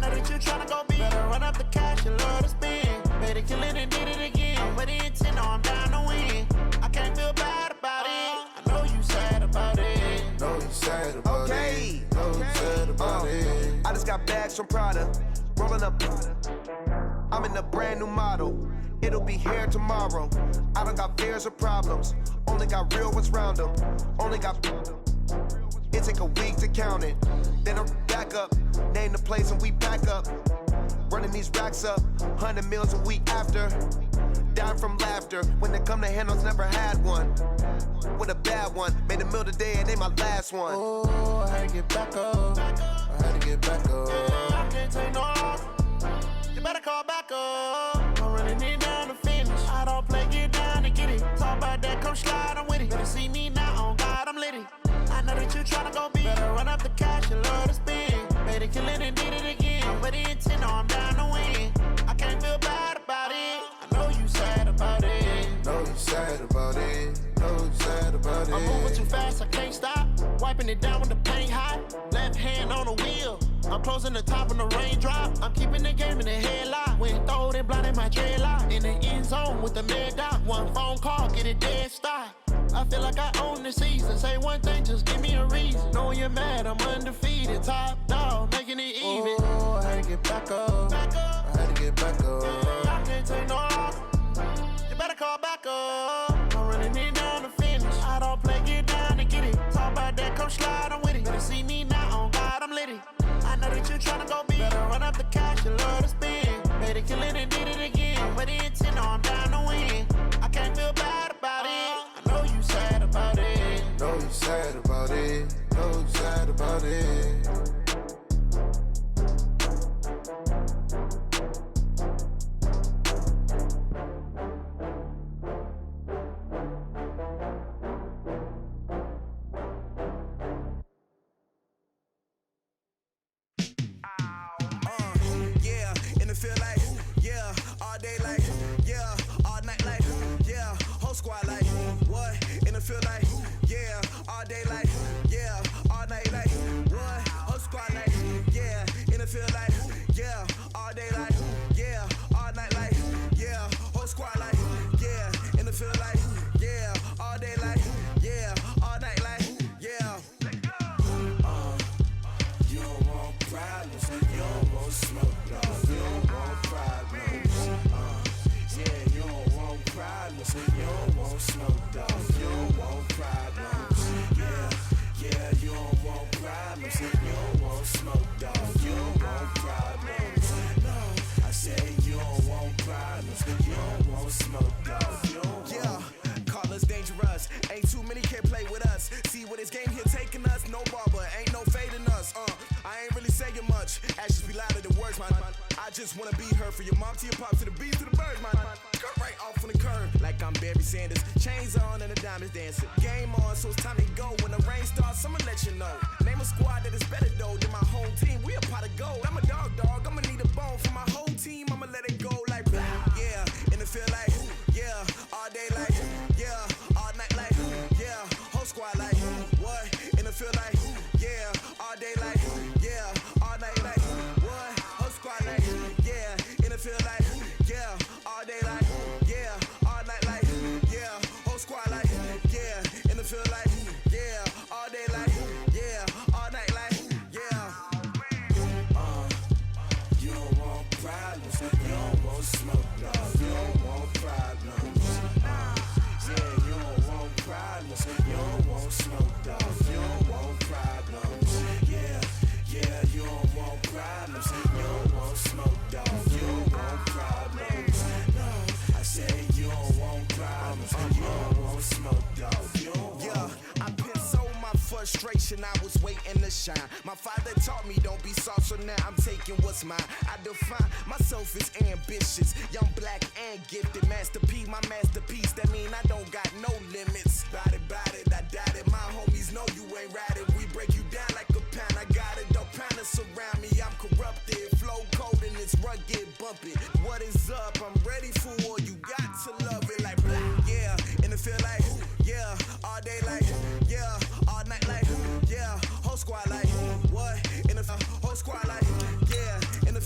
know that you tryna go big. Better run up the cash and love to spend. Better kill it and did it again. I'm with the intent, no, I'm down to win. I can't feel bad about it. I know you sad about it. Know you sad about it. Know you sad about it. I just got bags from Prada, rolling up. I'm in a brand new model. It'll be here tomorrow. I don't got fears or problems. Only got real ones round them. Only got. It take a week to count it. Then I'm back up. Name the place and we pack up. Running these racks up. 100 meals a week after. Down from laughter. When they come to handles, never had one. With a bad one. Made a meal today and ain't my last one. Oh, I had to get back up. I had to get back up. I can't take no loss. You better call back up. I'm running it down to finish. I don't play, get down and get it. Talk about that, come slide, I'm with it. Better see me now, on God, I'm litty. I know that you tryna go big. Better run up the cash and love to spend. Better kill it and did it again. I'm with the intent, no, I'm down to win. I can't feel bad about it. I know you sad about it. Know you sad about it. Know you sad about it. I'm moving too fast, I can't stop. Wiping it down with the paint hot. Left hand on the wheel. I'm closing the top when the raindrop. I'm keeping the game in the headlock. When throwed and blinded my dreadlock. In the end zone with the mad dot. One phone call, get it dead stop. I feel like I own the season. Say one thing, just give me a reason. Knowing you're mad, I'm undefeated. Top dog, making it even. Oh, I had to get back up. I had to get back up. I can't take no loss. You better call back up. I'm running it down to finish. I don't play, get down and get it. Talk about that, come slide, I'm with it. Better see me now, on God, I'm litty. I know that you tryna go big. Better run up the cash and love to spend. Better kill it and did it again. I'm with the intent, no, I'm down to win. I can't feel bad about it. I know you sad about it. Know you sad about it. Know you sad about it. Feel like, yeah, all day like, yeah, all night like, yeah, whole squad like, what? And it feel like, yeah, all day like, yeah, all night like, what? Whole squad like, yeah, and it feel like, yeah, all day like, yeah, all night like, yeah, whole squad like, yeah, and it feel like, yeah, all day like, yeah, all night like, yeah. You don't want problems, you don't want smoke, no. You don't want smoke, dog. You don't want problems. Yeah, you don't want problems. You don't want smoke, dog. You don't want problems. No, I said you don't want problems. You don't want smoke, dog. You don't want. Call us dangerous. Ain't too many can play with us. See what this game here taking us. No barber, ain't no fading us. I ain't really saying much. Actions be louder than words, man. I just wanna be heard for your mom to your pop to the beat to the bird, man. Cut right off on the curb, like I'm Barry Sanders. Chains on and the diamonds dancing. Game on, so it's time to go. When the rain starts, I'ma let you know. Name a squad that is better though than my whole team. We a pot of gold. I'm a dog. I'ma need a bone for my whole team. I'ma let it go like blah. Yeah, and it feel like yeah, all day like yeah, all night like yeah, whole squad like what? And it feel like yeah, all day like yeah, all night like what? Whole squad like yeah, and it feel like yeah, all day like yeah, all night like yeah, whole squad like yeah, and it feel like yeah, all day like yeah, all night like yeah. You don't want problems, you don't want smoke, no. You don't want problems. Yeah, you don't want problems, you don't want smoke, dog. You don't want problems. Yeah, you don't want problems, you don't want smoke, dog. You don't want problems. No, I say you don't want problems, you don't want smoke, dog. You don't want. Yeah, I been so my frustration, I was waiting to shine. My father taught me don't be soft, so now I'm taking what's mine. I define myself as ambitious, young, black, and gifted. Master P, my masterpiece, that mean I don't got no limits. Bout it, I doubt it. My homies know you ain't ratted. We break you down like a pound. I got it, don't pound us around me. I'm corrupted, flow cold and it's rugged, bumpy. What is up? I'm ready for war. You got to love it like blah. Yeah, and it feel like yeah, all day like yeah, all night like yeah, whole squad like what? And the whole squad like yeah, and the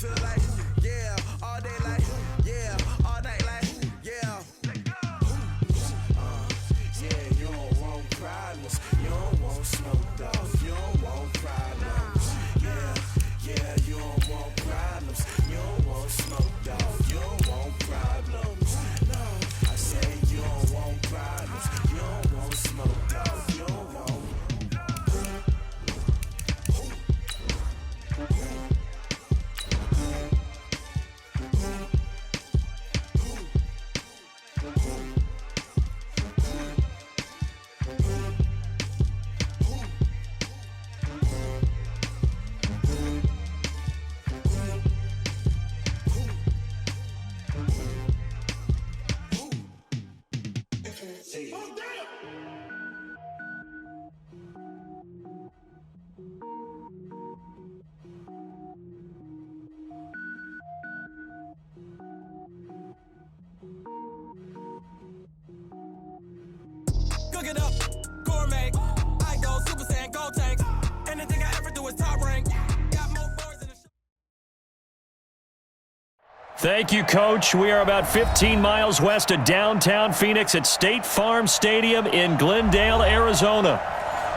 Thank you, Coach. We are about 15 miles west of downtown Phoenix at State Farm Stadium in Glendale, Arizona.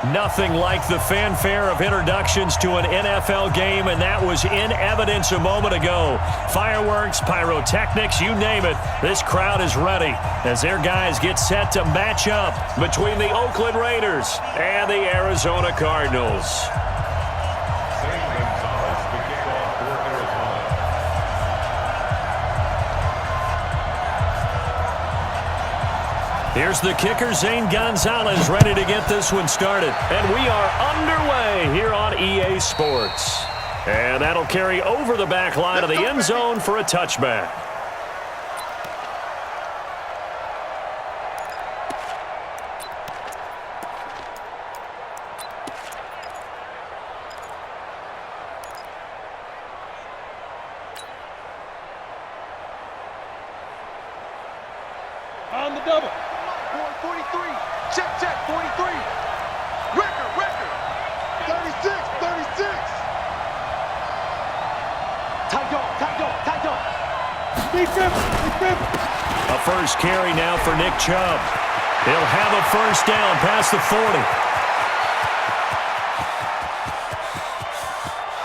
Nothing like the fanfare of introductions to an NFL game, and that was in evidence a moment ago. Fireworks, pyrotechnics, you name it. This crowd is ready as their guys get set to match up between the Oakland Raiders and the Arizona Cardinals. Here's the kicker, Zane Gonzalez, ready to get this one started. And we are underway here on EA Sports. And that'll carry over the back line of the end zone for a touchback. On the double. 43. Check, 43. Record. 36. Tight dog. Defense. A first carry now for Nick Chubb. He'll have a first down past the 40.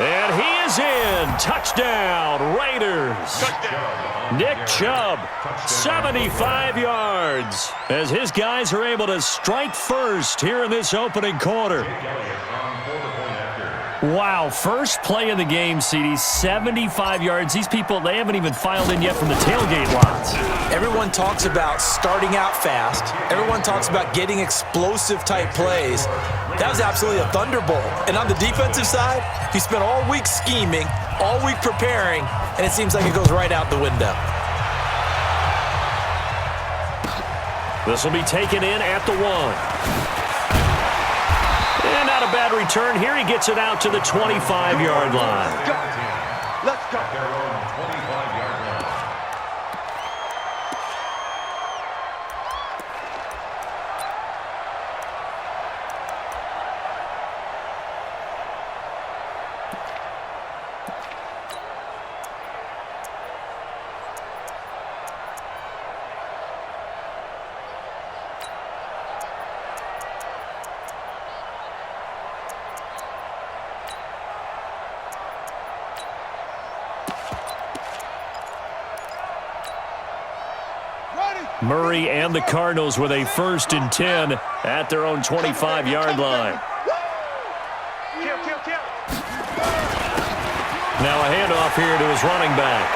And he is in. Touchdown, Raiders. Nick Chubb, 75 yards, as his guys are able to strike first here in this opening quarter. Wow, first play of the game, CD, 75 yards. These people, they haven't even filed in yet from the tailgate lots. Everyone talks about starting out fast. Everyone talks about getting explosive-type plays. That was absolutely a thunderbolt. And on the defensive side, he spent all week scheming, all week preparing, and it seems like it goes right out the window. This will be taken in at the 1. And not a bad return here. He gets it out to the 25-yard line. Let's go. Murray and the Cardinals with a 1st and 10 at their own 25-yard line. Now a handoff here to his running back.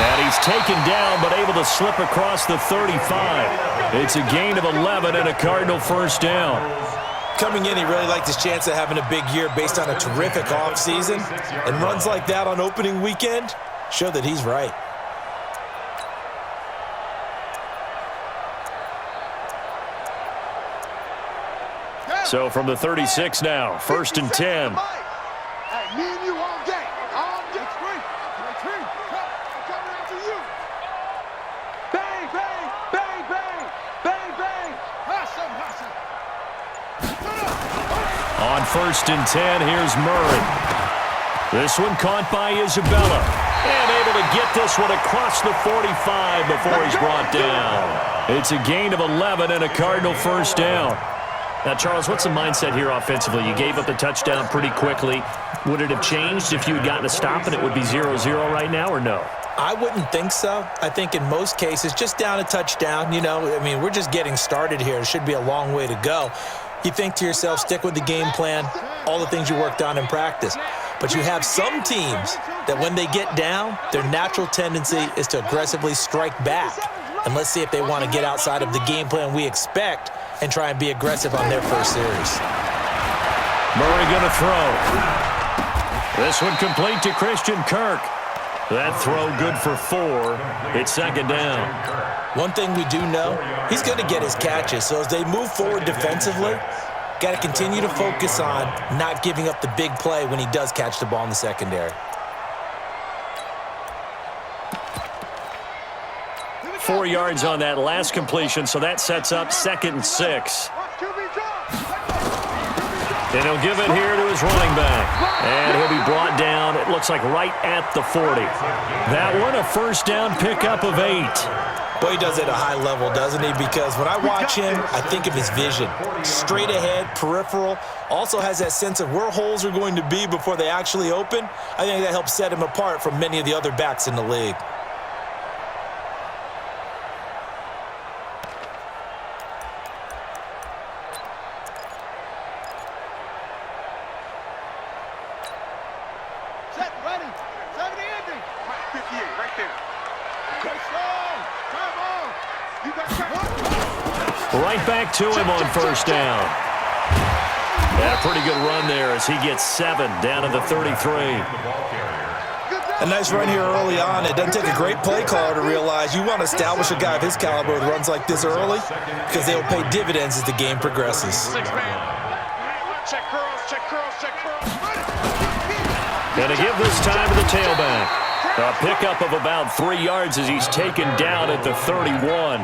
And he's taken down but able to slip across the 35. It's a gain of 11 and a Cardinal first down. Coming in, he really liked his chance of having a big year based on a terrific offseason. And runs like that on opening weekend show that he's right. So from the 36 now, 1st and 10. Hey, me and you all day. All day. Screen. Coming after you. Bang. Hustle. On 1st and 10, here's Murray. This one caught by Isabella. And able to get this one across the 45 before he's brought down. It's a gain of 11 and a Cardinal first down. Now, Charles, what's the mindset here offensively? You gave up the touchdown pretty quickly. Would it have changed if you had gotten a stop and it would be 0-0 right now, or no? I wouldn't think so. I think in most cases, just down a touchdown, we're just getting started here. It should be a long way to go. You think to yourself, stick with the game plan, all the things you worked on in practice. But you have some teams that when they get down, their natural tendency is to aggressively strike back. And let's see if they want to get outside of the game plan we expect and try and be aggressive on their first series. Murray going to throw. This one complete to Christian Kirk. That throw good for 4. It's 2nd down. One thing we do know, he's going to get his catches. So as they move forward defensively, got to continue to focus on not giving up the big play when he does catch the ball in the secondary. 4 yards on that last completion, so that sets up 2nd and 6. And he'll give it here to his running back. And he'll be brought down, it looks like, right at the 40. That one, a first down pickup of 8. Boy, he does it at a high level, doesn't he? Because when I watch him, I think of his vision. Straight ahead, peripheral. Also has that sense of where holes are going to be before they actually open. I think that helps set him apart from many of the other backs in the league. Set, ready. 70 ending. 58, right there. Okay, strong. Come on. You got Right back to him on first down. Yeah, pretty good run there as he gets 7 down to the 33. A nice run here early on. It doesn't take a great play caller to realize you want to establish a guy of his caliber with runs like this early because they will pay dividends as the game progresses. check curls, check curls, check curls. And to give this time to the tailback. A pickup of about 3 yards as he's taken down at the 31.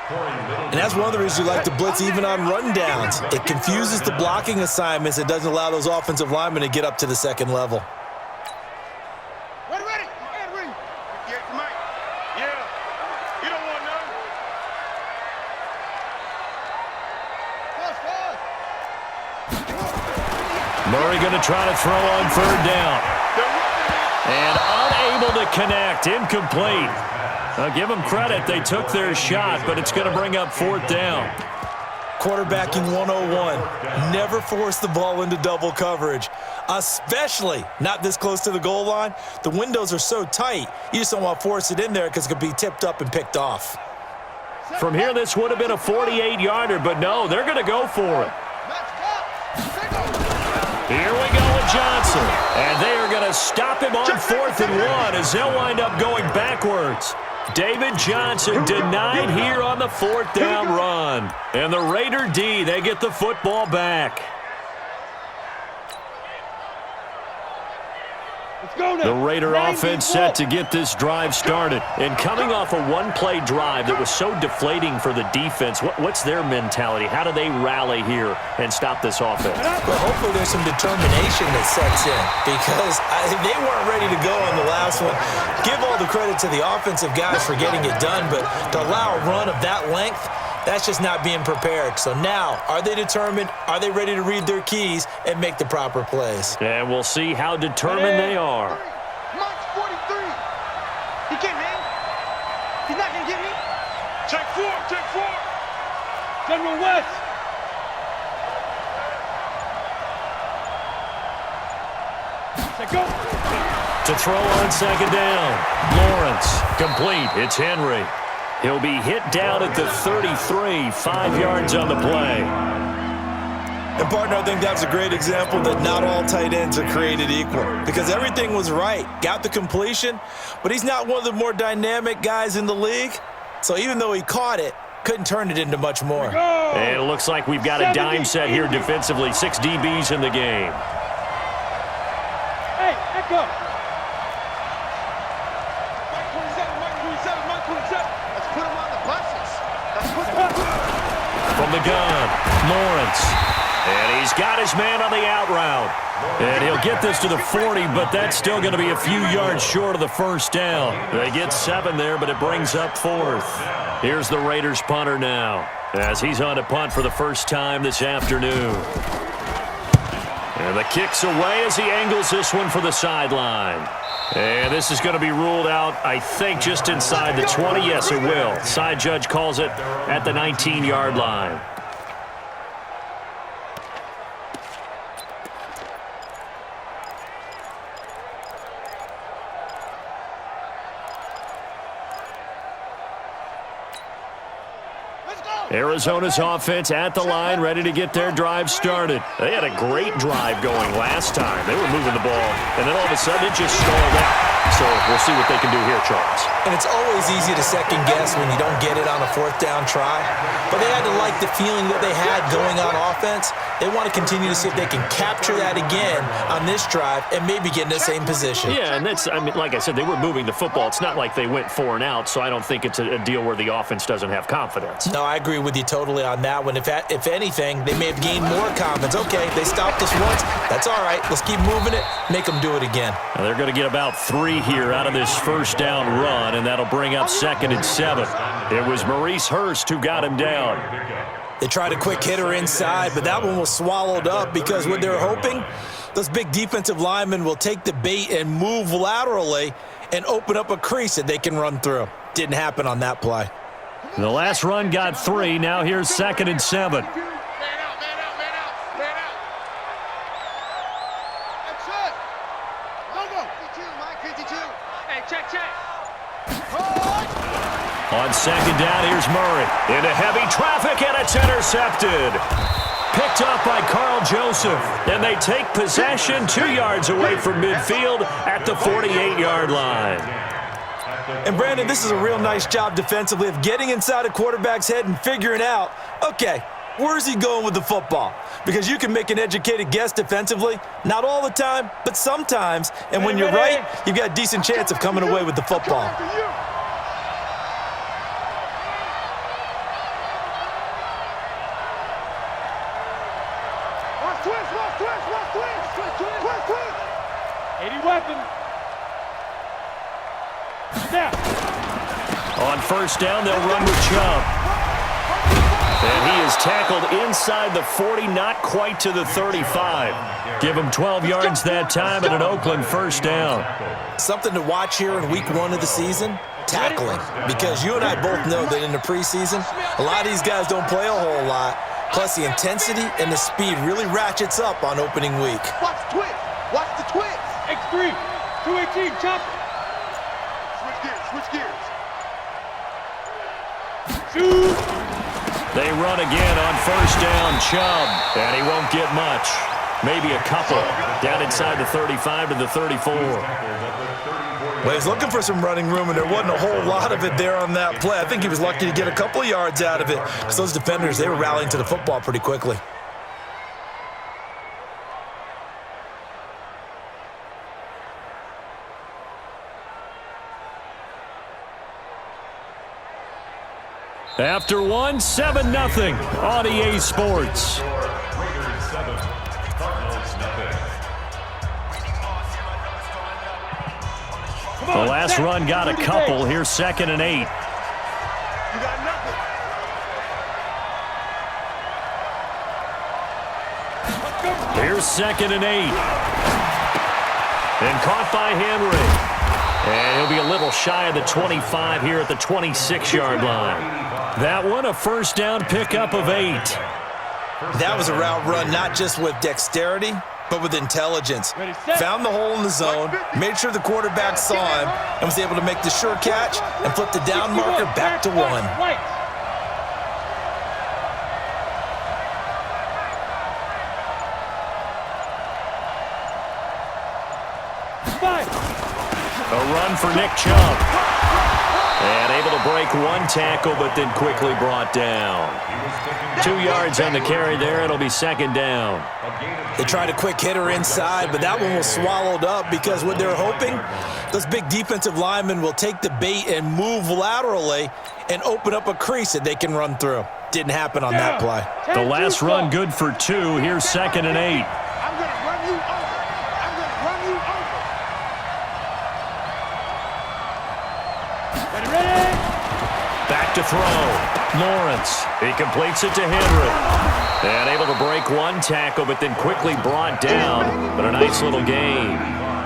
And that's one of the reasons you like to blitz even on run downs. It confuses the blocking assignments. It doesn't allow those offensive linemen to get up to the second level. Ready. And ready. Yeah, Mike. Yeah. You don't want none. Murray going to try to throw on third down. And unable to connect. Incomplete. I'll give them credit. They took their shot, but it's going to bring up fourth down. Quarterbacking 101. Never force the ball into double coverage, especially not this close to the goal line. The windows are so tight, you just don't want to force it in there because it could be tipped up and picked off. From here, this would have been a 48-yarder, but no, they're going to go for it. Here we go with Johnson. And they are going to stop him on 4th and 1 as they'll wind up going backwards. David Johnson denied here on the 4th down run. And the Raider D, they get the football back. The Raider offense set to get this drive started. And coming off a one-play drive that was so deflating for the defense, what's their mentality? How do they rally here and stop this offense? Well, hopefully there's some determination that sets in because they weren't ready to go on the last one. Give all the credit to the offensive guys for getting it done, but to allow a run of that length, that's just not being prepared. So now, are they determined? Are they ready to read their keys and make the proper plays? And we'll see how determined they are. March 43. He can't hang. He's not going to get me. Check 4. General West. Check go. To throw on second down. Lawrence, complete. It's Henry. He'll be hit down at the 33, 5 yards on the play. And, partner, I think that was a great example that not all tight ends are created equal because everything was right. Got the completion, but he's not one of the more dynamic guys in the league. So even though he caught it, couldn't turn it into much more. And it looks like we've got a dime set here defensively. 6 DBs in the game. Hey, echo. Mike 27. Let's put him on the buses. From the gun, Lawrence. And he's got his man on the out route. And he'll get this to the 40, but that's still going to be a few yards short of the first down. They get 7 there, but it brings up 4th. Here's the Raiders punter now as he's on to punt for the first time this afternoon. And the kick's away as he angles this one for the sideline. And this is going to be ruled out, I think, just inside the 20. Yes, it will. Side judge calls it at the 19-yard line. Arizona's offense at the line, ready to get their drive started. They had a great drive going last time. They were moving the ball, and then all of a sudden it just stalled out. So we'll see what they can do here, Charles. And it's always easy to second guess when you don't get it on a 4th down try. But they had to like the feeling that they had going on offense. They want to continue to see if they can capture that again on this drive and maybe get in the same position. Yeah, and that's, I mean, like I said, they were moving the football. It's not like they went 4 and out, so I don't think it's a deal where the offense doesn't have confidence. No, I agree agree with you totally on that one. If anything, they may have gained more confidence. Okay, they stopped us once. That's all right. Let's keep moving it. Make them do it again. Now they're going to get about 3 here out of this first down run, and that'll bring up 2nd and 7. It was Maurice Hurst who got him down. They tried a quick hitter inside, but that one was swallowed up because what they're hoping, those big defensive linemen will take the bait and move laterally and open up a crease that they can run through. Didn't happen on that play. The last run got 3. Now here's 2nd and 7. Man out, man out, man out, man out. That's it. Go. 52, Mike, 52. Hey, check. On 2nd down, here's Murray. Into heavy traffic, and it's intercepted. Picked up by Carl Joseph, and they take possession 2 yards away from midfield at the 48-yard line. And, Brandon, this is a real nice job defensively of getting inside a quarterback's head and figuring out, okay, where's he going with the football? Because you can make an educated guess defensively, not all the time, but sometimes. And when you're right, you've got a decent chance of coming away with the football. Twist. 80 weapon. Snap. On 1st down, they'll run with Chubb. And he is tackled inside the 40, not quite to the 35. Give him 12 yards that time and an Oakland 1st down. Something to watch here in week 1 of the season, tackling. Because you and I both know that in the preseason, a lot of these guys don't play a whole lot. Plus, the intensity and the speed really ratchets up on opening week. Watch the twist. Watch the twist. X3. 218. Chop. Switch gears. Shoot. They run again on 1st down, Chubb. And he won't get much. Maybe a couple. Down inside the 35 to the 34. Well, he's looking for some running room, and there wasn't a whole lot of it there on that play. I think he was lucky to get a couple of yards out of it because those defenders, they were rallying to the football pretty quickly. After 1, 7-0 on EA Sports. The last run got a couple. Here's 2nd and 8. You got nothing. Here's 2nd and 8. And caught by Henry. And he'll be a little shy of the 25 here at the 26-yard line. That one, a 1st down pickup of 8. That was a route run not just with dexterity, but with intelligence. Found the hole in the zone, made sure the quarterback saw him, and was able to make the sure catch and flip the down marker back to 1. A run for Nick Chubb. And able to break 1 tackle, but then quickly brought down. 2 yards on the carry there. It'll be 2nd down. They tried a quick hitter inside, but that one was swallowed up because what they're hoping, those big defensive linemen will take the bait and move laterally and open up a crease that they can run through. Didn't happen on that play. The last run good for 2. Here's 2nd and 8. I'm going to run you over. I'm going to run you over. Ready? Back to throw. Lawrence. He completes it to Henry. And able to break 1 tackle, but then quickly brought down. But a nice little gain.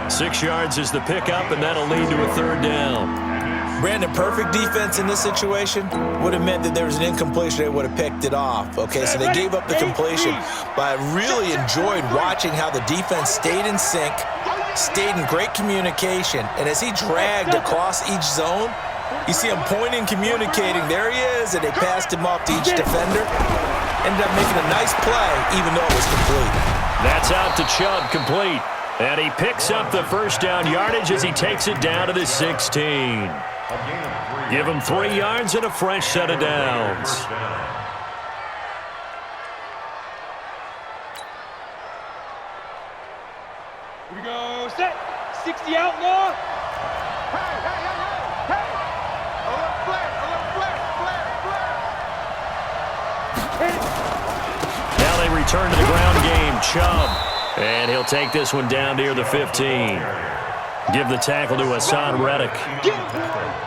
6 yards is the pickup, and that'll lead to a 3rd down. Brandon, perfect defense in this situation would have meant that there was an incompletion. They would have picked it off. Okay, so they gave up the completion. But I really enjoyed watching how the defense stayed in sync, stayed in great communication. And as he dragged across each zone, you see him pointing, communicating. There he is, and they passed him off to each defender. Ended up making a nice play, even though it was complete. That's out to Chubb, complete. And he picks up the 1st down yardage as he takes it down to the 16. Give him 3 yards and a fresh set of downs. Here we go. Set. 60 outlaw. Hey. A little flare. return to the ground game. Chubb. And he'll take this one down near the 15. Give the tackle to Hassan Reddick.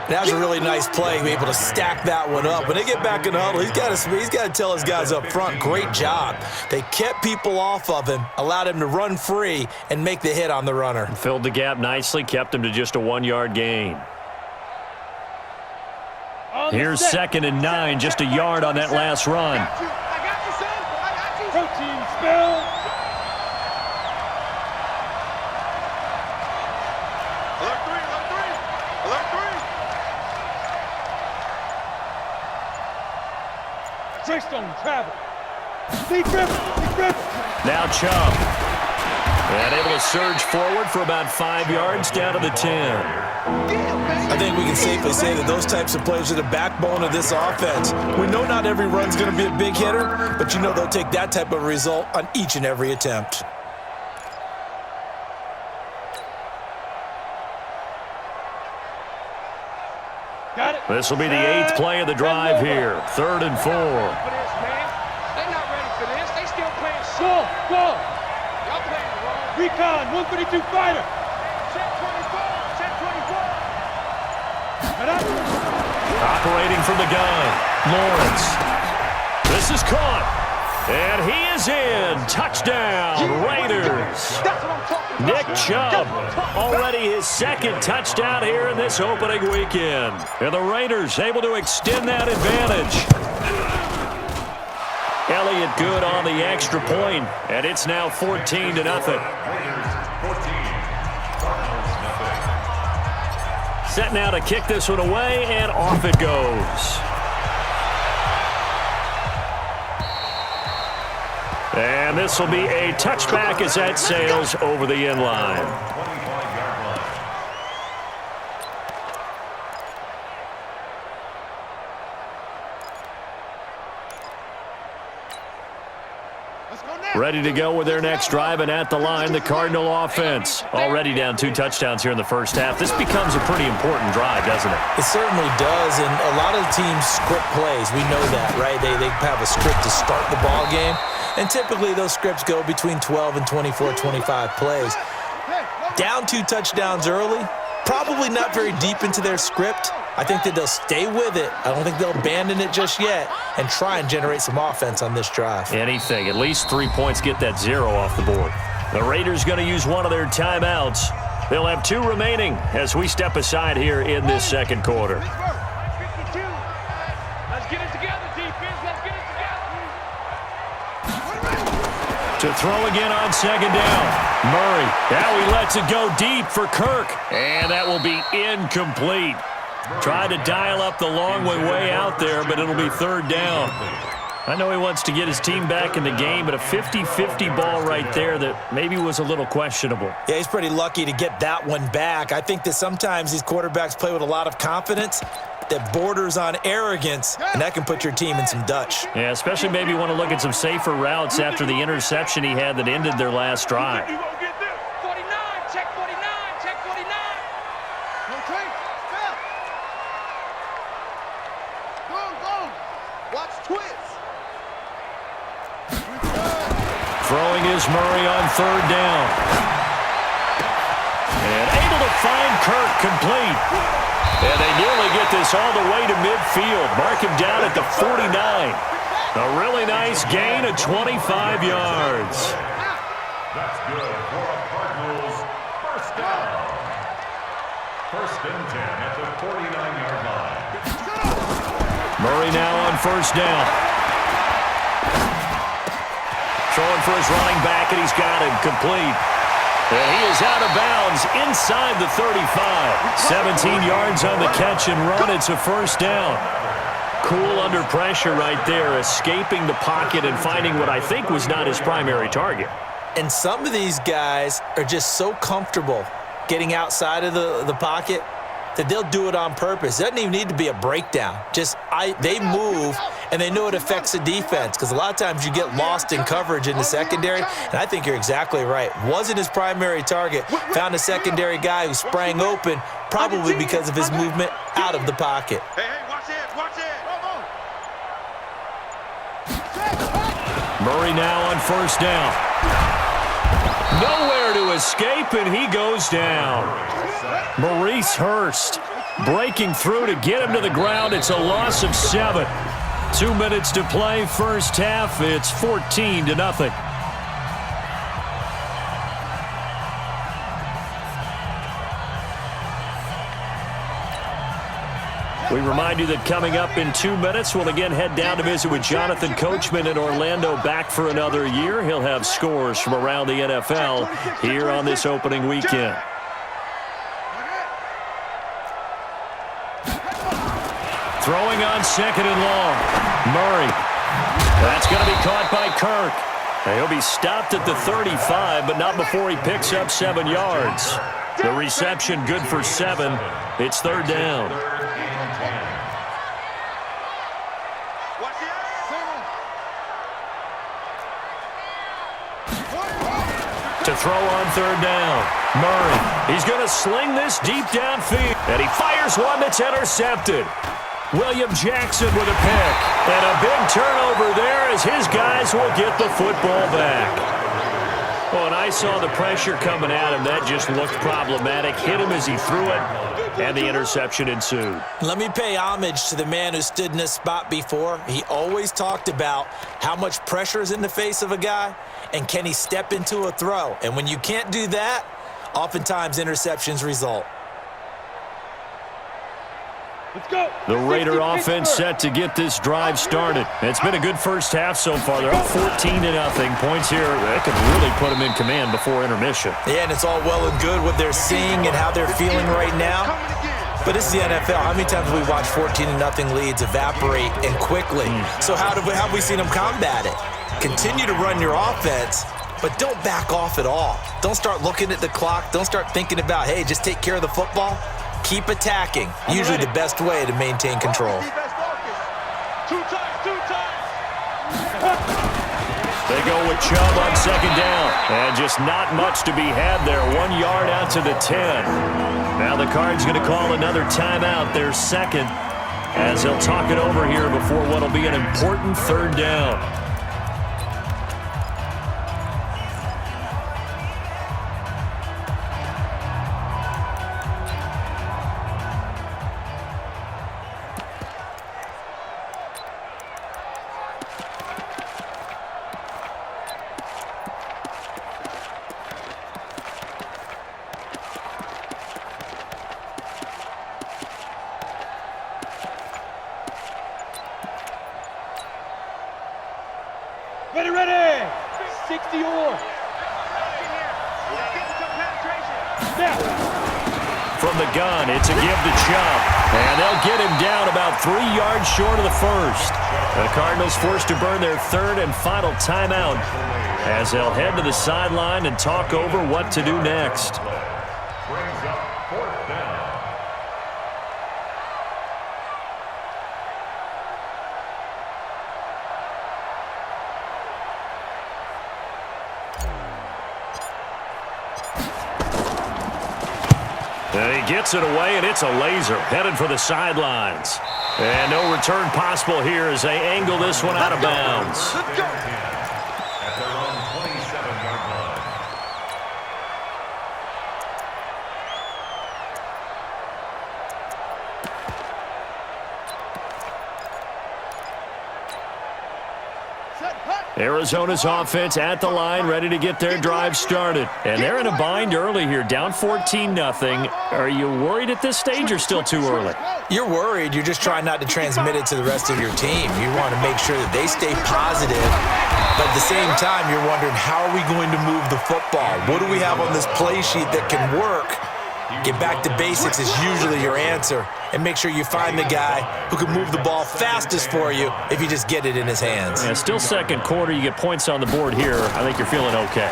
That was a really nice play, be able to stack that one up. When they get back in the huddle, he's got to tell his guys up front, great job. They kept people off of him, allowed him to run free, and make the hit on the runner. Filled the gap nicely, kept him to just a 1-yard gain. Here's 2nd and 9, just a yard on that last run. I got you, son. I got you. Protein spill. Alert 3, alert 3. Alert 3. Drake on travel. Deep grip. Now Chubb. And able to surge forward for about 5 yards down to the 10. I think we can safely say that those types of plays are the backbone of this offense. We know not every run's going to be a big hitter, but you know they'll take that type of result on each and every attempt. Got it. This will be the 8th play of the drive here. 3rd and 4. They're not ready for this. They still playing slow. Go. Y'all playing wrong. Recon, 132 fighter. Check 24. Check 24. Operating from the gun, Lawrence. This is caught. And he is in. Touchdown, Raiders. Nick Chubb, already his 2nd touchdown here in this opening weekend. And the Raiders able to extend that advantage. Elliott good on the extra point, and it's now 14-0. Set now to kick this one away, and off it goes. And this will be a touchback as that sails over the end line. Ready to go with their next drive, and at the line, the Cardinal offense. Already down 2 touchdowns here in the first half. This becomes a pretty important drive, doesn't it? It certainly does, and a lot of the teams script plays. We know that, right? They have a script to start the ball game, and typically those scripts go between 12 and 24, 25 plays. Down 2 touchdowns early, probably not very deep into their script. I think that they'll stay with it. I don't think they'll abandon it just yet and try and generate some offense on this drive. Anything. At least 3 points, get that 0 off the board. The Raiders going to use one of their timeouts. They'll have 2 remaining as we step aside here in this second quarter. 52. Let's get it together, defense. Let's get it together. To throw again on 2nd down. Murray. Now he lets it go deep for Kirk. And that will be incomplete. Tried to dial up the long way out there, but it'll be 3rd down. I know he wants to get his team back in the game, but a 50-50 ball right there that maybe was a little questionable. Yeah, he's pretty lucky to get that one back. I think that sometimes these quarterbacks play with a lot of confidence that borders on arrogance, and that can put your team in some Dutch. Yeah, especially maybe want to look at some safer routes after the interception he had that ended their last drive. 49, check 49, check 49. Okay, stop. Go. Watch twist. Throwing is Murray on 3rd down. And able to find Kirk complete. And they nearly get this all the way to midfield. Mark him down at the 49. A really nice gain of 25 yards. That's good for a Cardinals first down. 1st and 10 at the 49-yard line. Murray now on 1st down. Throwing for his running back, and he's got him complete. And he is out of bounds inside the 35. 17 yards on the catch and run. It's a 1st down. Cool under pressure right there, escaping the pocket and finding what I think was not his primary target. And some of these guys are just so comfortable getting outside of the pocket that they'll do it on purpose. It doesn't even need to be a breakdown. They move, and they know it affects the defense, because a lot of times you get lost in coverage in the secondary, and I think you're exactly right. Wasn't his primary target. Found a secondary guy who sprang open, probably because of his movement out of the pocket. Hey, watch it. Murray now on first down. Nowhere to escape, and he goes down. Maurice Hurst breaking through to get him to the ground. It's a loss of 7. 2 minutes to play, first half. It's 14-0. We remind you that coming up in 2 minutes, we'll again head down to visit with Jonathan Coachman in Orlando, back for another year. He'll have scores from around the NFL here on this opening weekend. Throwing on second and long. Murray. That's going to be caught by Kirk. He'll be stopped at the 35, but not before he picks up 7 yards. The reception good for 7. It's third down. To throw on third down. Murray. He's going to sling this deep downfield. And he fires one that's intercepted. William Jackson with a pick. And a big turnover there as his guys will get the football back. Well, and I saw the pressure coming at him. That just looked problematic. Hit him as he threw it, and the interception ensued. Let me pay homage to the man who stood in this spot before. He always talked about how much pressure is in the face of a guy, and can he step into a throw. And when you can't do that, oftentimes interceptions result. Let's go. The Raider offense set to get this drive started. It's been a good first half so far. They're up 14-0. Points here that could really put them in command before intermission. Yeah, and it's all well and good what they're seeing and how they're feeling right now. But it's the NFL. How many times have we watched 14-0 leads evaporate and quickly? So how have we seen them combat it? Continue to run your offense, but don't back off at all. Don't start looking at the clock. Don't start thinking about, hey, just take care of the football. Keep attacking. Usually the best way to maintain control. Two times. They go with Chubb on second down. And just not much to be had there. 1 yard out to the 10. Now the Cards going to call another timeout, their second, as they'll talk it over here before what will be an important third down. Ready. 60 or. Snap. From the gun, it's a give to Chubb. And they'll get him down about 3 yards short of the first. The Cardinals forced to burn their third and final timeout as they'll head to the sideline and talk over what to do next. Brings up fourth down. And he gets it away, and it's a laser headed for the sidelines. And no return possible here as they angle this one out of bounds. At their own 27-yard line. Arizona's offense at the line, ready to get their drive started. And they're in a bind early here, down 14-0. Are you worried at this stage or still too early? You're worried. You're just trying not to transmit it to the rest of your team. You want to make sure that they stay positive. But at the same time, you're wondering, how are we going to move the football? What do we have on this play sheet that can work? Get back to basics is usually your answer. And make sure you find the guy who can move the ball fastest for you if you just get it in his hands. Yeah, still second quarter. You get points on the board here. I think you're feeling okay.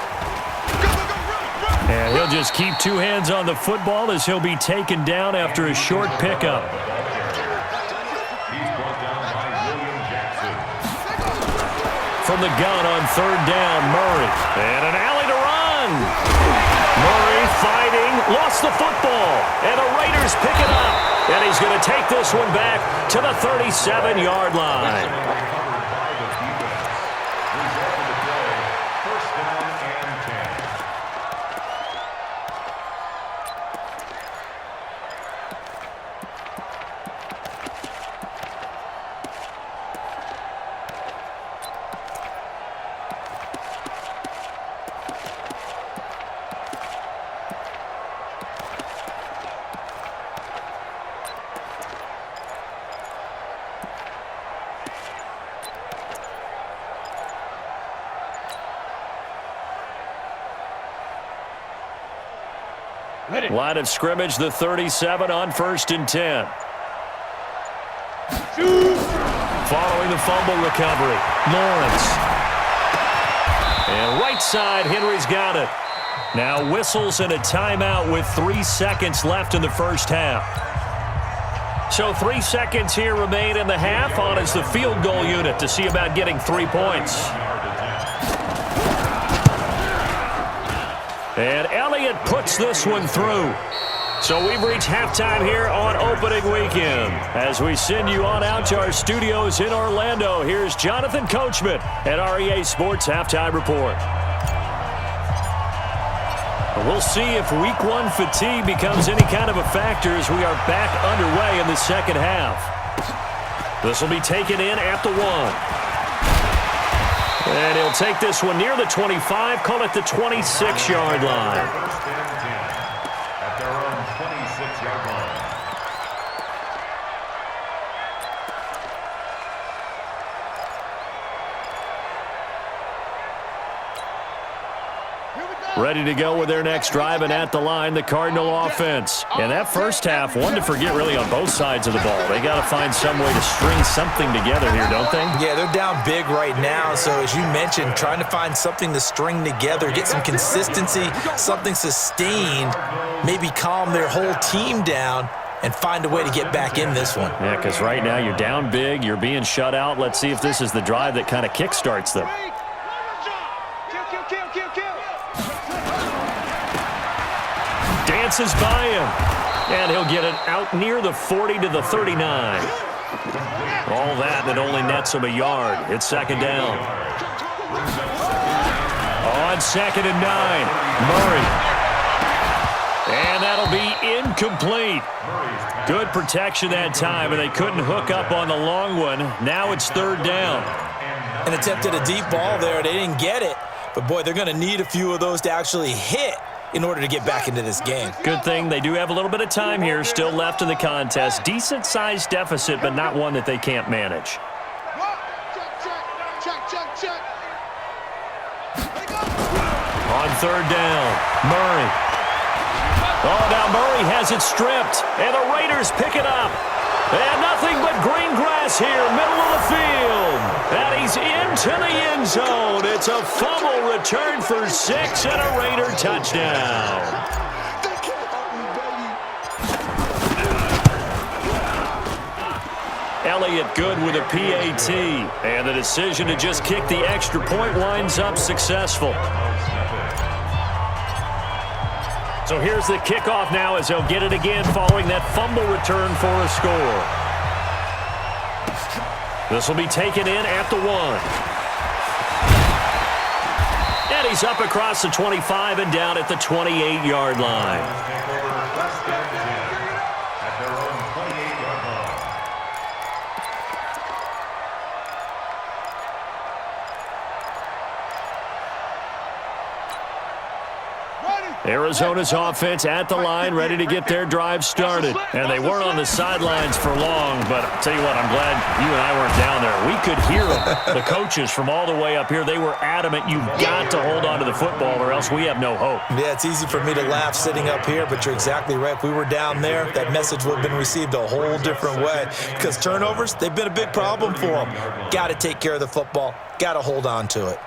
And he'll just keep two hands on the football as he'll be taken down after a short pickup. He's brought down by William Jackson. From the gun on third down, Murray. And an alley to run. Murray fighting, lost the football. And the Raiders pick it up. And he's going to take this one back to the 37-yard line. Line of scrimmage, the 37 on 1st and 10. Following the fumble recovery, Lawrence. And right side, Henry's got it. Now whistles and a timeout with 3 seconds left in the first half. So 3 seconds here remain in the half. On is the field goal unit to see about getting 3 points. And Elliott puts this one through. So we've reached halftime here on opening weekend. As we send you on out to our studios in Orlando, here's Jonathan Coachman at REA Sports Halftime Report. We'll see if Week 1 fatigue becomes any kind of a factor as we are back underway in the second half. This will be taken in at the 1. And he'll take this one near the 25, call it the 26-yard line. First and 10 at their own 26-yard line. Ready to go with their next drive, and at the line, the Cardinal offense. And that first half, one to forget really on both sides of the ball. They got to find some way to string something together here, don't they? Yeah, they're down big right now. So as you mentioned, trying to find something to string together, get some consistency, something sustained, maybe calm their whole team down and find a way to get back in this one. Yeah, because right now you're down big, you're being shut out. Let's see if this is the drive that kind of kickstarts them. Dances by him, and he'll get it out near the 40 to the 39. All that, and it only nets him a yard. It's second down. On 2nd and 9, Murray. And that'll be incomplete. Good protection that time, and they couldn't hook up on the long one. Now it's 3rd down. An attempt at a deep ball there. They didn't get it. But, boy, they're going to need a few of those to actually hit in order to get back into this game. Good thing they do have a little bit of time here still left in the contest. Decent-sized deficit, but not one that they can't manage. On 3rd down, Murray. Oh, now Murray has it stripped, and the Raiders pick it up. And nothing but green grass here, middle of the field. And he's into the end zone. It's a fumble return for 6 and a Raider touchdown. Elliott good with a PAT. And the decision to just kick the extra point winds up successful. So here's the kickoff now as they'll get it again following that fumble return for a score. This will be taken in at the 1. And he's up across the 25 and down at the 28-yard line. Arizona's offense at the line, ready to get their drive started. And they weren't on the sidelines for long, but I'll tell you what, I'm glad you and I weren't down there. We could hear them. The coaches from all the way up here, they were adamant, you've got to hold on to the football or else we have no hope. Yeah, it's easy for me to laugh sitting up here, but you're exactly right. If we were down there, that message would have been received a whole different way. Because turnovers, they've been a big problem for them. Got to take care of the football. Got to hold on to it.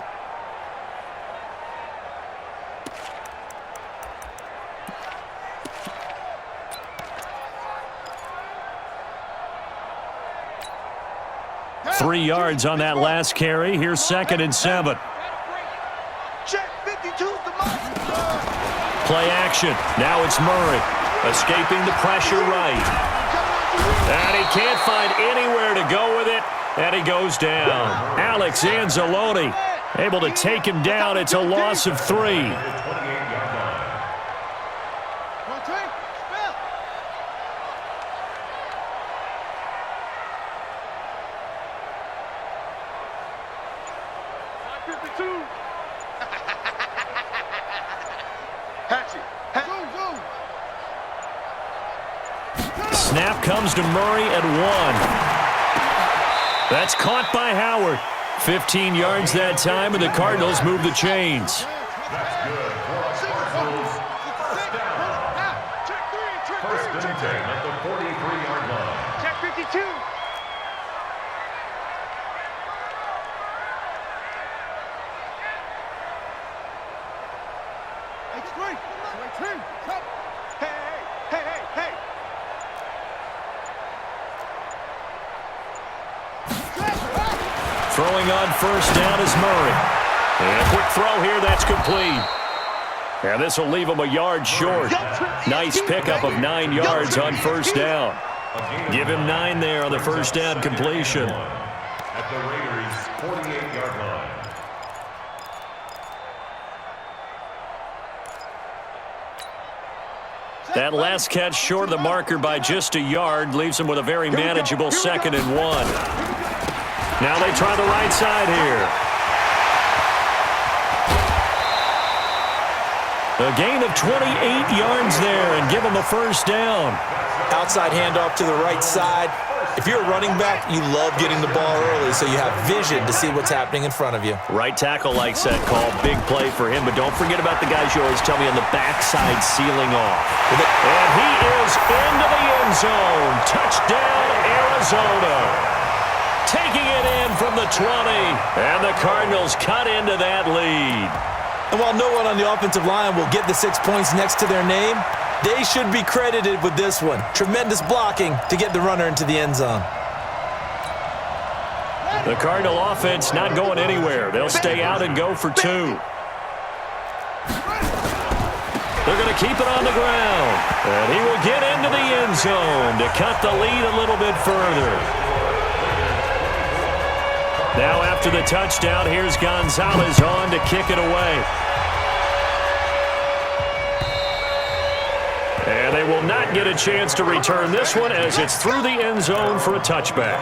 Three yards on that last carry. Here's 2nd and 7. Play action. Now it's Murray. Escaping the pressure right. And he can't find anywhere to go with it. And he goes down. Alex Anzalone able to take him down. It's a loss of 3. Snap comes to Murray at 1. That's caught by Howard. 15 yards that time, and the Cardinals move the chains. That's good for Cardinals. First down. 22. Throwing on first down is Murray. And a quick throw here, that's complete. And this will leave him a yard short. Nice pickup of 9 yards on first down. Give him 9 there on the first down completion. At the Raiders' 48-yard line. That last catch short of the marker by just a yard leaves him with a very manageable 2nd and 1. Now they try the right side here. A gain of 28 yards there and give him a first down. Outside handoff to the right side. If you're a running back, you love getting the ball early so you have vision to see what's happening in front of you. Right tackle likes that call. Big play for him, but don't forget about the guys you always tell me on the backside sealing off. And he is into the end zone. Touchdown, Arizona. Taking it in from the 20. And the Cardinals cut into that lead. And while no one on the offensive line will get the 6 points next to their name, they should be credited with this one. Tremendous blocking to get the runner into the end zone. The Cardinal offense not going anywhere. They'll stay out and go for 2. They're going to keep it on the ground. And he will get into the end zone to cut the lead a little bit further. Now after the touchdown, here's Gonzalez on to kick it away. And they will not get a chance to return this one as it's through the end zone for a touchback.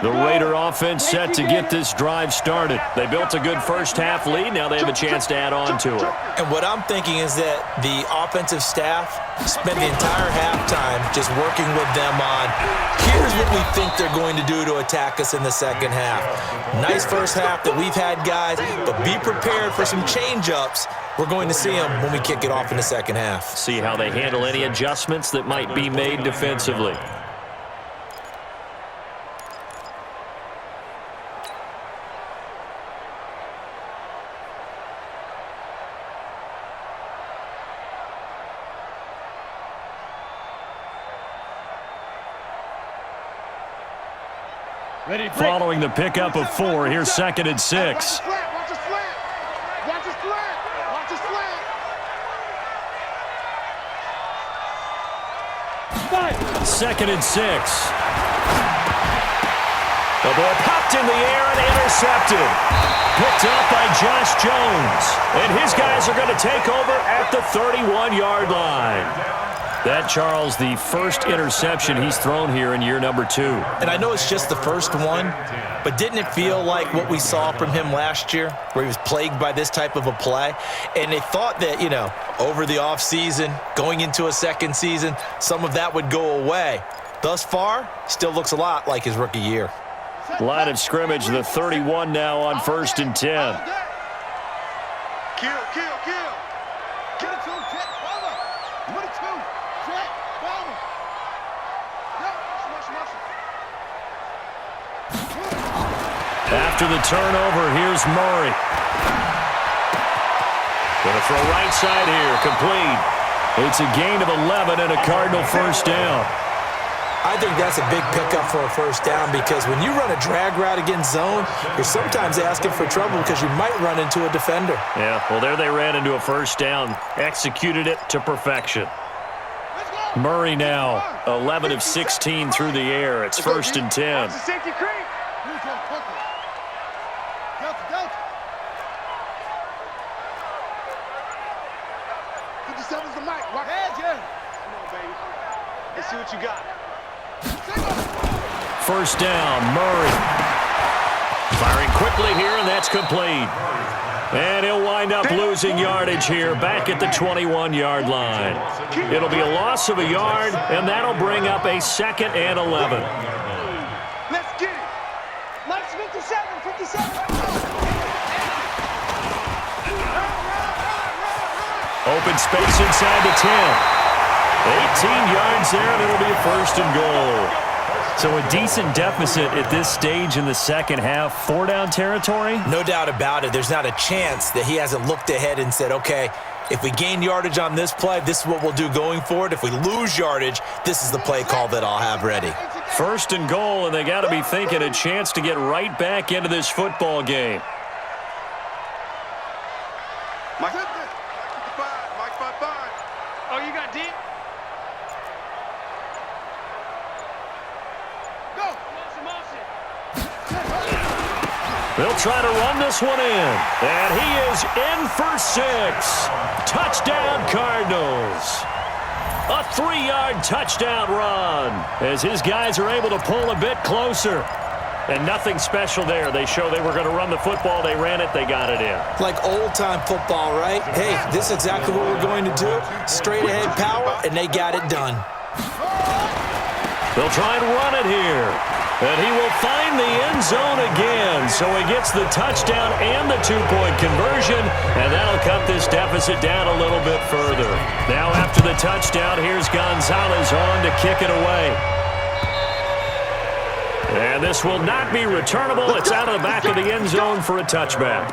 The Raider offense set to get this drive started. They built a good first half lead. Now they have a chance to add on to it. And what I'm thinking is that the offensive staff spent the entire halftime just working with them on, here's what we think they're going to do to attack us in the second half. Nice first half that we've had, guys, but be prepared for some change-ups. We're going to see them when we kick it off in the second half. See how they handle any adjustments that might be made defensively. Following the pickup of 4, here's 2nd and 6. Watch the slant. Watch the slant. Watch the slant. Watch the slant. 2nd and 6. The ball popped in the air and intercepted. Picked up by Josh Jones. And his guys are going to take over at the 31-yard line. That, Charles, the first interception he's thrown here in year number 2. And I know it's just the first one, but didn't it feel like what we saw from him last year, where he was plagued by this type of a play? And they thought that, over the offseason, going into a second season, some of that would go away. Thus far, still looks a lot like his rookie year. Line of scrimmage, the 31 now on 1st and 10. Kill. Get it to him, Jet. Bomber. 22. Jet. Bomber. Yep. Smash. After the turnover, here's Murray. Going to throw right side here, complete. It's a gain of 11 and a Cardinal first down. I think that's a big pickup for a first down because when you run a drag route against zone, you're sometimes asking for trouble because you might run into a defender. Yeah, well, there they ran into a first down. Executed it to perfection. Murray now 11 of 16 through the air. It's 1st and 10. Safety creep. Delta. 57's the mic. Walk ahead, Jen. Come on, baby. Let's see what you got. First down, Murray. Firing quickly here, and that's complete. And he'll wind up losing yardage here back at the 21-yard line. It'll be a loss of a yard, and that'll bring up a 2nd and 11. Let's get it. Let's 57. Open space inside the 10. 18 yards there, and it'll be a first and goal. So a decent deficit at this stage in the second half. 4-down territory? No doubt about it. There's not a chance that he hasn't looked ahead and said, okay, if we gain yardage on this play, this is what we'll do going forward. If we lose yardage, this is the play call that I'll have ready. First and goal, and they got to be thinking a chance to get right back into this football game. Mike 55. Oh, you got deep? Go. They'll try to run this one in. And he is in for 6. Touchdown, Cardinals. A 3-yard touchdown run as his guys are able to pull a bit closer. And nothing special there. They show they were going to run the football. They ran it. They got it in. Like old-time football, right? Hey, this is exactly what we're going to do. Straight-ahead power, and they got it done. They'll try and run it here. And he will find the end zone again. So he gets the touchdown and the 2-point conversion. And that'll cut this deficit down a little bit further. Now after the touchdown, here's Gonzalez on to kick it away. And this will not be returnable. It's out of the back of the end zone for a touchback.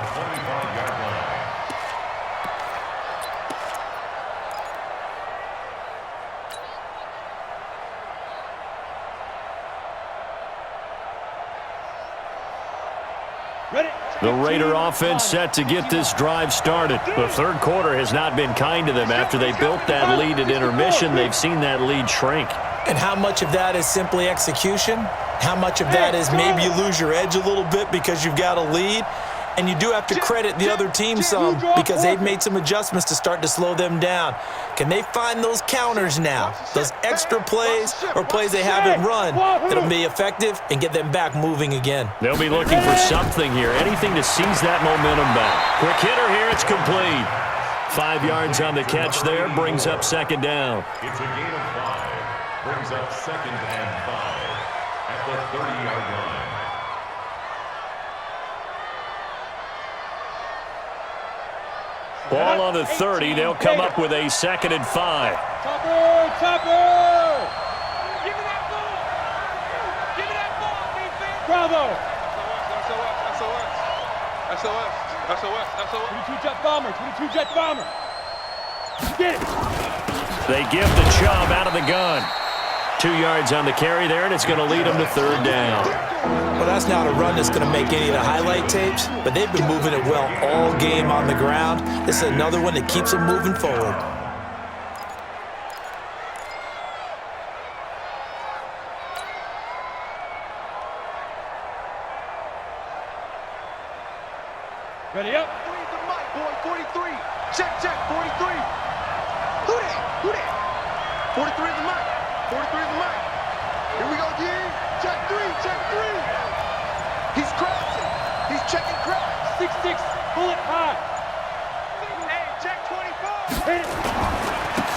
The Raider offense set to get this drive started. The third quarter has not been kind to them. After they built that lead at intermission, they've seen that lead shrink. And how much of that is simply execution? How much of that is maybe you lose your edge a little bit because you've got a lead? And you do have to credit the other team some because they've made some adjustments to start to slow them down. Can they find those counters now, those extra plays or plays they haven't run that'll be effective and get them back moving again? They'll be looking for something here, anything to seize that momentum back. Quick hitter here, it's complete. 5 yards on the catch there, brings up second down. It's a gain of 5. Brings up 2nd and 5 at the 30-yard line. Ball on the 30. They'll come up with a 2nd and 5. Topper! Give me that ball! Give me that ball, defense! Bravo! SOS. 22-jet bomber, 22-jet bomber. Get it! They give the Chubb out of the gun. 2 yards on the carry there, and it's going to lead them to third down. Well, that's not a run that's going to make any of the highlight tapes, but they've been moving it well all game on the ground. This is another one that keeps them moving forward. Ready up? 43. Check, 43. Who that? 43 is the mic. 43 is the mic. Here we go, G. Check 3. He's crashing. He's checking cracks. 6'6", bullet high. Hey, check 24. Hit it.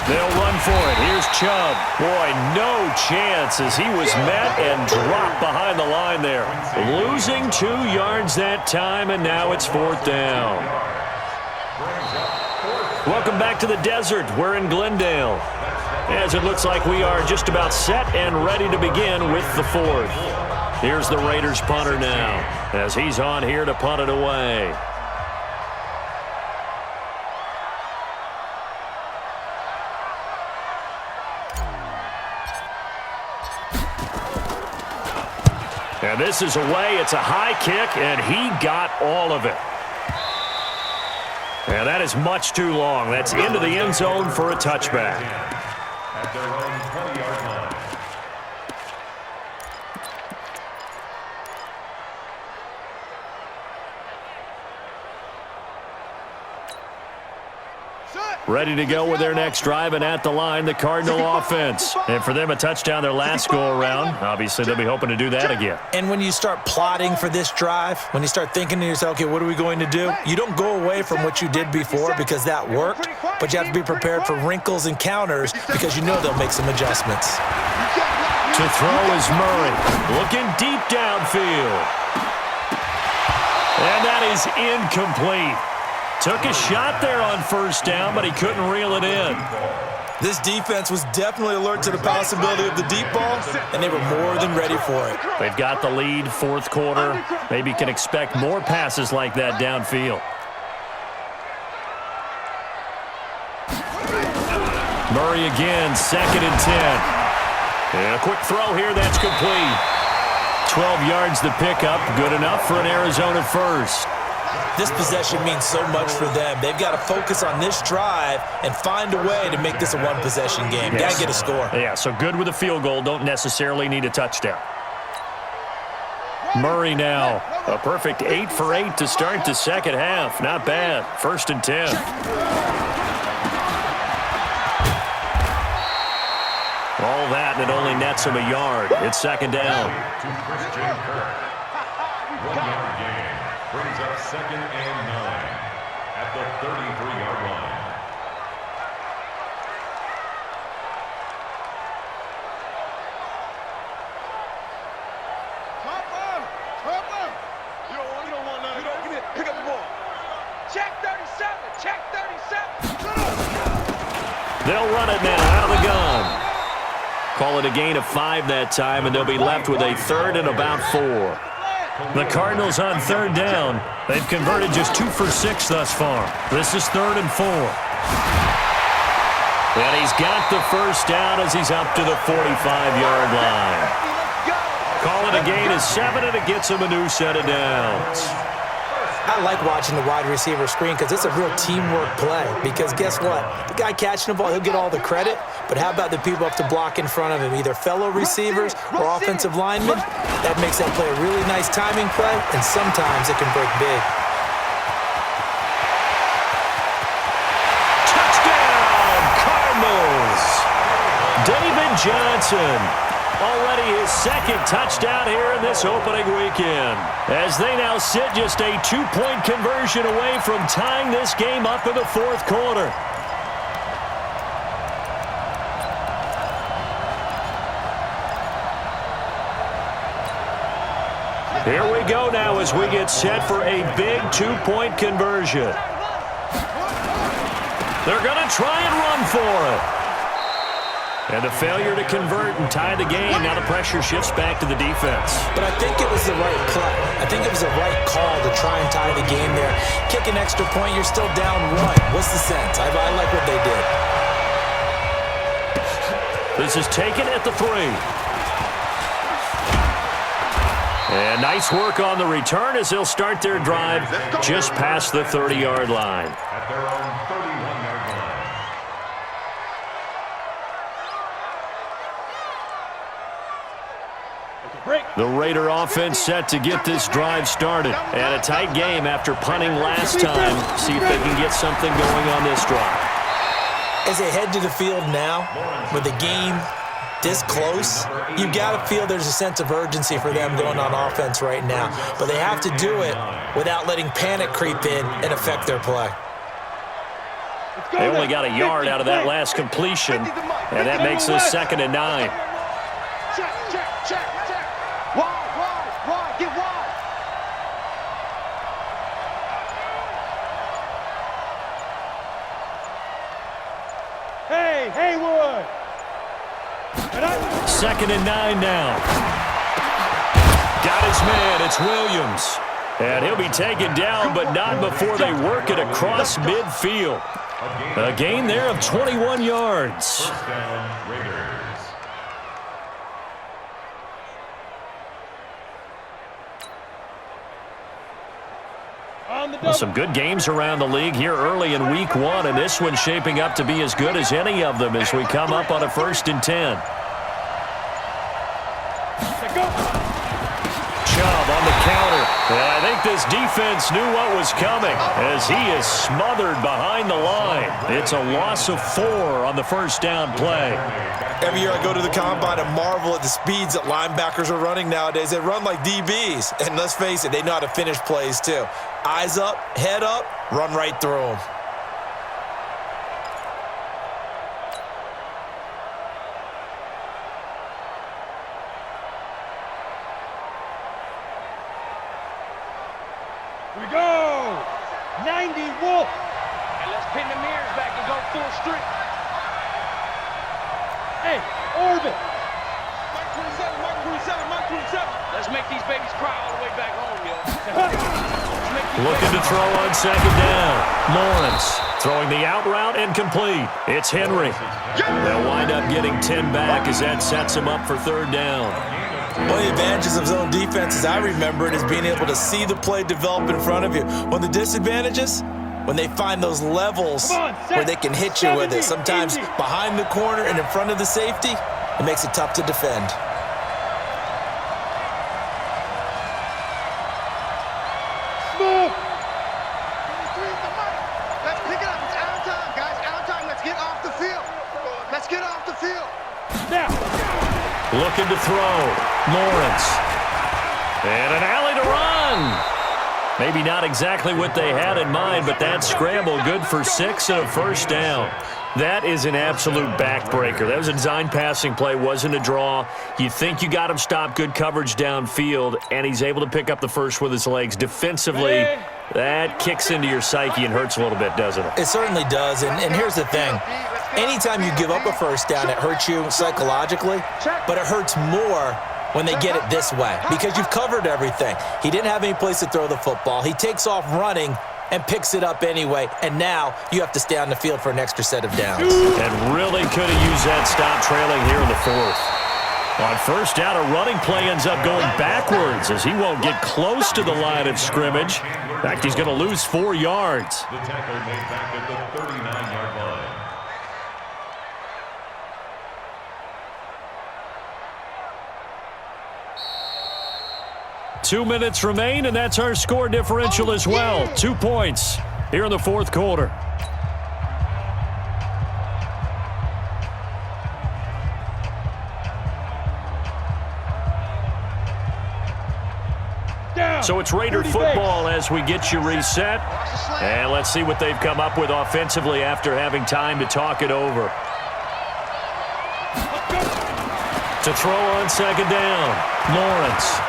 They'll run for it. Here's Chubb. Boy, no chance as he was met and dropped behind the line there. Losing 2 yards that time, and now it's fourth down. Welcome back to the desert. We're in Glendale, as it looks like we are just about set and ready to begin with the fourth. Here's the Raiders punter now, as he's on here to punt it away. And this is away. It's a high kick, and he got all of it. And that is much too long. That's into the end zone for a touchback. At their own 20-yard line. Ready to go with their next drive, and at the line, the Cardinal offense. And for them, a touchdown their last go-around. Obviously, they'll be hoping to do that again. And when you start plotting for this drive, when you start thinking to yourself, okay, what are we going to do? You don't go away from what you did before because that worked, but you have to be prepared for wrinkles and counters because you know they'll make some adjustments. To throw is Murray, looking deep downfield. And that is incomplete. Took a shot there on first down, but he couldn't reel it in. This defense was definitely alert to the possibility of the deep ball, and they were more than ready for it. They've got the lead, fourth quarter. Maybe can expect more passes like that downfield. Murray again, 2nd and 10. And a quick throw here, that's complete. 12 yards the pickup, good enough for an Arizona first. This possession means so much for them. They've got to focus on this drive and find a way to make this a one-possession game. Yes. Got to get a score. Yeah, so good with a field goal. Don't necessarily need a touchdown. Murray now. A perfect 8 for 8 to start the second half. Not bad. 1st and 10. All that, and it only nets him a yard. It's 2nd down. To Christian Kirk. 1-yard gain. Brings up 2nd and 9 at the 33-yard line. You don't want none. Give me, pick up the ball. Check 37. Check 37. They'll run it now out of the gun. Call it a gain of 5 that time, and they'll be left with a 3rd and about 4. The Cardinals on 3rd down. They've converted just 2 for 6 thus far. This is 3rd and 4. And he's got the first down as he's up to the 45-yard line. Call it a gain of 7, and it gets him a new set of downs. I like watching the wide receiver screen because it's a real teamwork play. Because guess what? The guy catching the ball, he'll get all the credit. But how about the people up to block in front of him, either fellow receivers or offensive linemen? That makes that play a really nice timing play, and sometimes it can break big. Touchdown, Cardinals! David Johnson. Already his 2nd touchdown here in this opening weekend. As they now sit just a 2-point conversion away from tying this game up in the 4th quarter. Here we go now as we get set for a big 2-point conversion. They're going to try and run for it. And a failure to convert and tie the game. Now the pressure shifts back to the defense. But I think it was the right play. I think it was the right call to try and tie the game there. Kick an extra point, you're still down 1. What's the sense? I like what they did. This is taken at the 3. And nice work on the return as they'll start their drive just past the 30-yard line. At their own 31-yard line. The Raider offense set to get this drive started. And a tight game after punting last time. See if they can get something going on this drive. As they head to the field now, with the game this close, you got to feel there's a sense of urgency for them going on offense right now. But they have to do it without letting panic creep in and affect their play. They only got a yard out of that last completion, and that makes this 2nd and 9. Check, check, check, check. Wide, get wide. Hey, Haywood. 2nd and 9 now. Got his man, it's Williams. And he'll be taken down, but not before they work it across midfield. A gain there of 21 yards. First down, Raiders. Some good games around the league here early in week 1, and this one's shaping up to be as good as any of them as we come up on a 1st and 10. Chubb on the counter. And I think this defense knew what was coming as he is smothered behind the line. It's a loss of 4 on the first down play. Every year I go to the combine and marvel at the speeds that linebackers are running nowadays. They run like DBs. And let's face it, they know how to finish plays too. Eyes up, head up, run right through them. We go. 90 Wolf. And let's pin the mirrors back and go full strength. Hey, Orbit. Mike 27, Mike 27, Mike 27. Let's make these babies cry all the way back home, yo. Looking to throw on second down. Lawrence throwing the out route incomplete. It's Henry. They'll wind up getting 10 back as that sets him up for third down. One of the advantages of zone defense, as I remember it, is being able to see the play develop in front of you. One of the disadvantages, when they find those levels where they can hit you with it, sometimes behind the corner and in front of the safety, it makes it tough to defend. Move. Let's pick it up. It's out of time, guys. Out of time. Let's get off the field. Let's get off the field. Now. Looking to throw. Lawrence. And an alley to run. Maybe not exactly what they had in mind, but that scramble good for 6 and a first down. That is an absolute backbreaker. That was a design passing play, wasn't a draw. You think you got him stopped, good coverage downfield, and he's able to pick up the first with his legs. Defensively, that kicks into your psyche and hurts a little bit, doesn't it? It certainly does, and here's the thing. Anytime you give up a first down, it hurts you psychologically, but it hurts more when they get it this way because you've covered everything. He didn't have any place to throw the football. He takes off running and picks it up anyway, and now you have to stay on the field for an extra set of downs. And really could have used that stop trailing here in the fourth. On first down, a running play ends up going backwards as he won't get close to the line of scrimmage. In fact, he's going to lose 4 yards. The tackle made back at the 39-yard line. Two minutes remain, and that's our score differential as well. 2 points here in the fourth quarter. So it's Raider football as we get you reset. And let's see what they've come up with offensively after having time to talk it over. To throw on second down, Lawrence.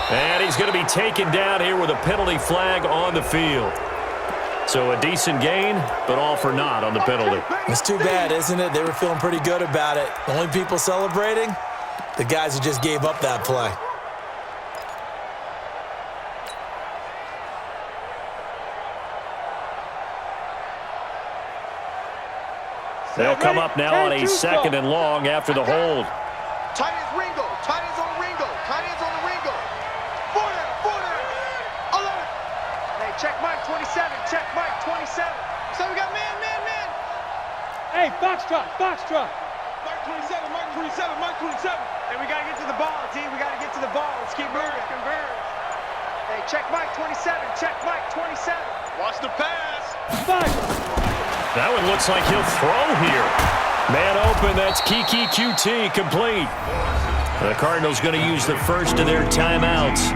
And he's going to be taken down here with a penalty flag on the field. So a decent gain, but all for naught on the penalty. It's too bad, isn't it? They were feeling pretty good about it. The only people celebrating, the guys who just gave up that play. They'll come up now on a second and long after the hold. Tight ends Ringo. Tight ends on Ringo. Tight ends on the Ringo. 4 down. 11. Hey, check Mike 27. Check Mike 27. So we got man. Hey, Foxtrot. Mike 27. Mike 27. Mike 27. Hey, we got to get to the ball, team. We got to get to the ball. Let's keep moving. Converge. Hey, check Mike 27. Check Mike 27. Watch the pass. 5. That one looks like he'll throw here. Man open, that's Kiki QT complete. The Cardinals going to use the first of their timeouts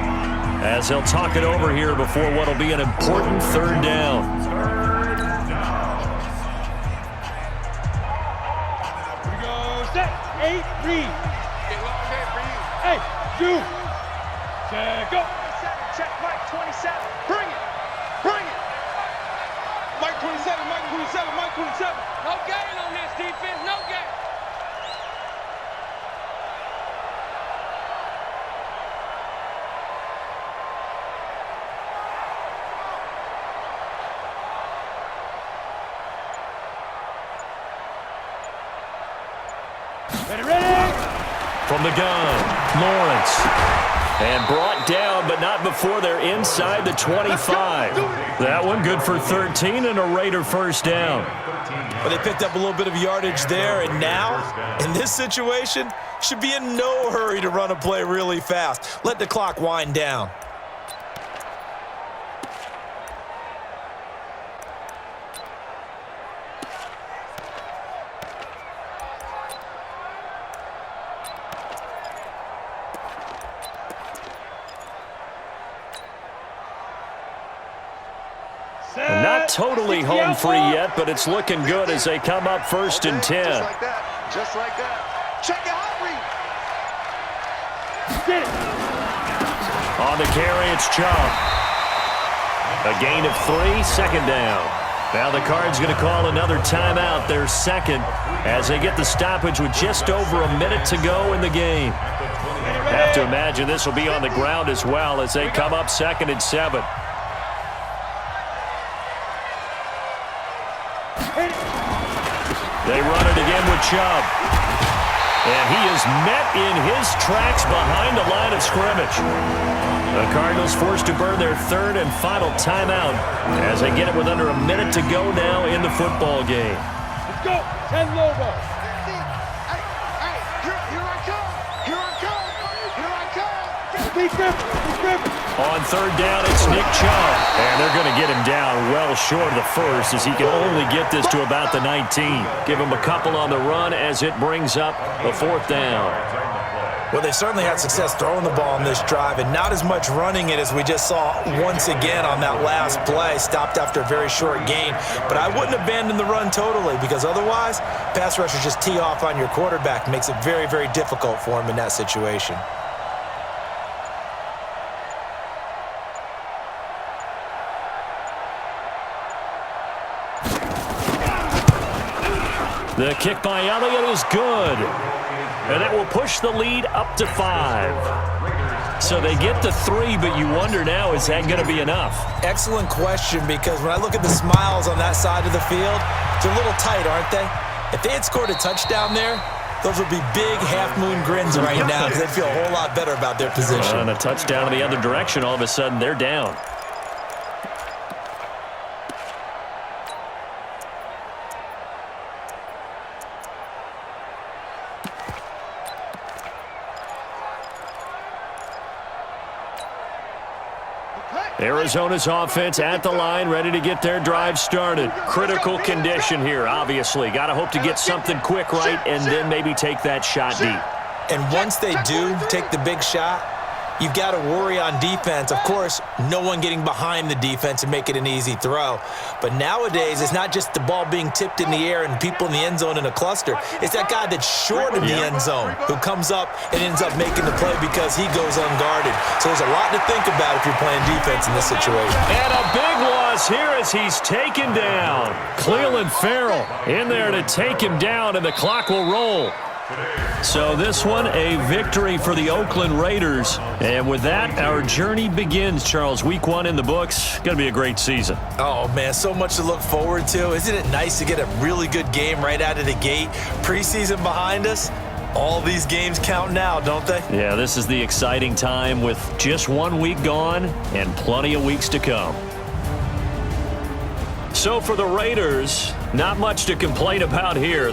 as they'll talk it over here before what will be an important third down. Here we go. Set. 8. Read. Hey, do. Check go. Check Mike 27. Bring it. Mike 27. Mike 27. Mike 27. No gain on this defense. No gain. Ready. From the gun, Lawrence. And brought down, but not before they're inside the 25. That one good for 13 and a Raider first down. But they picked up a little bit of yardage there, and now, in this situation, should be in no hurry to run a play really fast. Let the clock wind down. Not totally home free yet, but it's looking good as they come up first and 10. Just like that. Just like that. Check it out, Reed. Get it. On the carry, it's Chubb. A gain of 3, second down. Now the Cards going to call another timeout, their second, as they get the stoppage with just over a minute to go in the game. Have to imagine this will be on the ground as well as they come up 2nd and 7. They run it again with Chubb. And he is met in his tracks behind the line of scrimmage. The Cardinals forced to burn their 3rd and final timeout as they get it with under a minute to go now in the football game. Let's go. 10 Lobo. Be careful. On 3rd down, it's Nick Chubb. And they're going to get him down well short of the first as he can only get this to about the 19. Give him a couple on the run as it brings up the 4th down. Well, they certainly had success throwing the ball on this drive and not as much running it as we just saw once again on that last play. Stopped after a very short gain. But I wouldn't abandon the run totally because otherwise, pass rushers just tee off on your quarterback. Makes it very, very difficult for him in that situation. The kick by Elliott is good. And that will push the lead up to 5. So they get to 3, but you wonder now, is that going to be enough? Excellent question, because when I look at the smiles on that side of the field, they're a little tight, aren't they? If they had scored a touchdown there, those would be big half-moon grins right now because they'd feel a whole lot better about their position. And a touchdown in the other direction, all of a sudden they're down. Arizona's offense at the line, ready to get their drive started. Critical condition here, obviously. Got to hope to get something quick right and then maybe take that shot deep. And once they do take the big shot, you've got to worry on defense. Of course, no one getting behind the defense and make it an easy throw. But nowadays, it's not just the ball being tipped in the air and people in the end zone in a cluster. It's that guy that's short of the end zone who comes up and ends up making the play because he goes unguarded. So there's a lot to think about if you're playing defense in this situation. And a big loss here as he's taken down. Cleveland Farrell in there to take him down, and the clock will roll. So this one, a victory for the Oakland Raiders. And with that, our journey begins, Charles. Week 1 in the books. Going to be a great season. Oh, man, so much to look forward to. Isn't it nice to get a really good game right out of the gate? Preseason behind us. All these games count now, don't they? Yeah, this is the exciting time with just 1 week gone and plenty of weeks to come. So for the Raiders, not much to complain about here.